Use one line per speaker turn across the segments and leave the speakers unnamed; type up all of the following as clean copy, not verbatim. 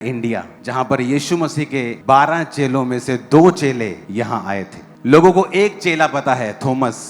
India, जहां पर यीशु मसीह के 12 चेलों में से 2 चेले यहां आए थे। लोगों को एक चेला पता है, थॉमस,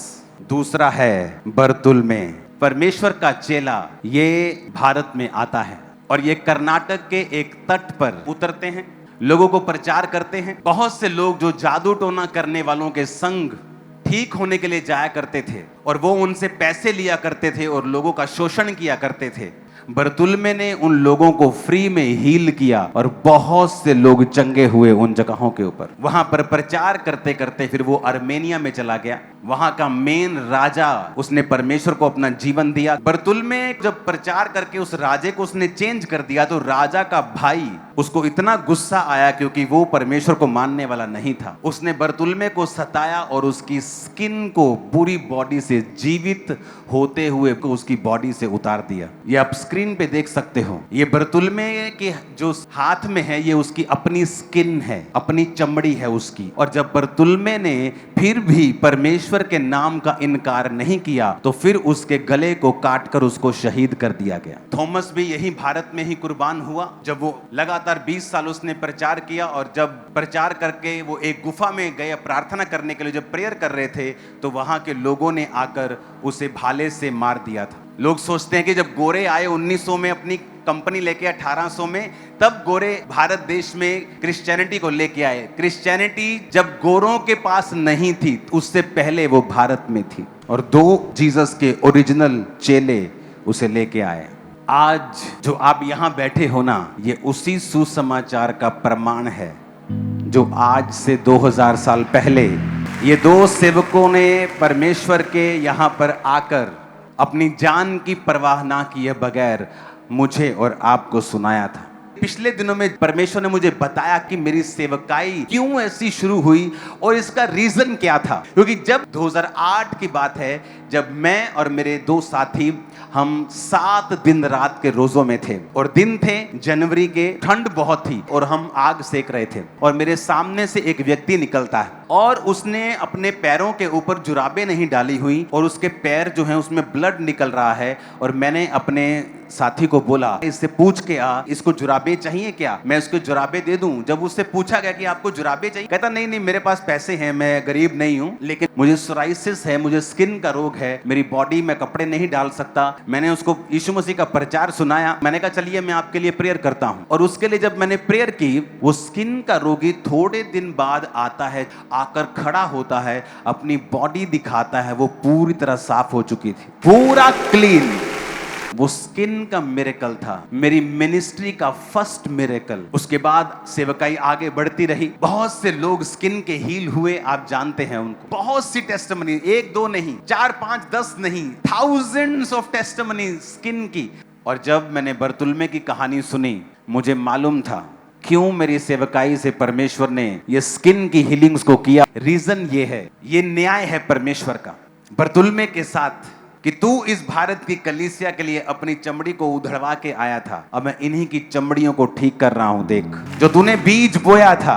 दूसरा है बरतुल्मै। परमेश्वर का चेला ये भारत में आता है और ये कर्नाटक के एक तट पर उतरते हैं, लोगों को प्रचार करते हैं। बहुत से लोग जो जादू टोना करने वालों के संग ठीक होने के लिए जाया करते थे और वो उनसे पैसे लिया करते थे और लोगों का शोषण किया करते थे। बरतुल्मै ने उन लोगों को फ्री में हील किया और बहुत से लोग चंगे हुए उन जगहों के ऊपर। वहां पर प्रचार करते करते फिर वो आर्मेनिया में चला गया। वहां का मेन राजा, उसने परमेश्वर को अपना जीवन दिया। बरतुल्मै जब प्रचार करके उस राजे को उसने चेंज कर दिया तो राजा का भाई, उसको इतना गुस्सा आया क्योंकि वो परमेश्वर को मानने वाला नहीं था। उसने बरतुल्मै को सताया और उसकी स्किन को पूरी बॉडी से, जीवित होते हुए को उसकी बॉडी से उतार दिया। ये आप स्क्रीन पे देख सकते हो। ये बरतुल्मै के जो हाथ में है ये उसकी अपनी स्किन है, अपनी चमड़ी है उसकी। और जब बरतुल्मै ने फिर भी परमेश्वर के नाम का इनकार नहीं किया तो फिर उसके गले को काटकर उसको शहीद कर दिया गया। थॉमस भी यही भारत में ही कुर्बान हुआ। जब वो लगातार 20 साल उसने प्रचार किया और जब प्रचार करके वो एक गुफा में गए प्रार्थना करने के लिए, जब प्रेयर कर रहे थे तो वहां के लोगों ने आकर उसे भाले से मार दिया था। लोग सोचते हैं कि जब गोरे आए 1900 में अपनी कंपनी लेके 1800 में, तब गोरे भारत देश में क्रिश्चियनिटी को लेके आए। क्रिश्चियनिटी जब गोरों के पास नहीं थी, उससे पहले वो भारत में थी और 2 जीसस के ओरिजिनल चेले उसे लेके आए। आज जो आप यहां बैठे हो ना, ये उसी सुसमाचार का प्रमाण है जो आज से 2000 साल पहले ये 2 सेवकों ने परमेश्वर के यहां पर आकर अपनी जान की परवाह ना किए बगैर मुझे और आपको सुनाया था। पिछले दिनों में परमेश्वर ने मुझे बताया कि मेरी सेवकाई क्यों ऐसी शुरू हुई और इसका रीजन क्या था। क्योंकि जब 2008 की बात है, जब मैं और मेरे 2 साथी हम 7 दिन रात के रोजों में थे और दिन थे जनवरी के, ठंड बहुत थी और हम आग सेक रहे थे और मेरे सामने से एक व्यक्ति निकलता है और उसने अपने पैरों के ऊपर जुराबें नहीं डाली हुई और उसके पैर जो हैं उसमें ब्लड निकल रहा है। और मैंने अपने साथी को बोला, इससे पूछ के आ, इसको जुराबे चाहिए क्या, मैं उसको जुराबे दे दूं। जब उससे पूछा गया कि आपको जुराबे चाहिए, कहता नहीं नहीं मेरे पास पैसे हैं, मैं गरीब नहीं हूं, लेकिन मुझे सोराइसिस है, मुझे स्किन का रोग है, मेरी बॉडी में कपड़े नहीं डाल सकता। मैंने उसको यीशु मसीह का प्रचार सुनाया। मैंने कहा चलिए मैं आपके लिए प्रेयर करता हूं। और उसके लिए जब मैंने प्रेयर की, वो स्किन का रोगी थोड़े दिन बाद आता है, आकर खड़ा होता है, अपनी बॉडी दिखाता है, वो पूरी तरह साफ हो चुकी थी, पूरा क्लीन। वो स्किन का मिरेकल था, मेरी मिनिस्ट्री का फर्स्ट मिरेकल। उसके बाद सेवकाई आगे बढ़ती रही, बहुत से लोग स्किन के हील हुए, आप जानते हैं उनको। बहुत सी टेस्टिमनी, 1 2 नहीं, 4 5 10 नहीं, थाउजेंड्स ऑफ टेस्टिमनी स्किन की। और जब मैंने बरतुल्मै की कहानी सुनी, मुझे मालूम था क्यों मेरी सेवकाई से परमेश्वर ने ये स्किन की हीलिंग्स को किया। रीजन ये है, ये न्याय है परमेश्वर का बरतुल्मै के साथ कि तू इस भारत की कलीसिया के लिए अपनी चमड़ी को उधड़वा के आया था, अब मैं इन्हीं की चमड़ियों को ठीक कर रहा हूं। देख, जो तूने बीज बोया था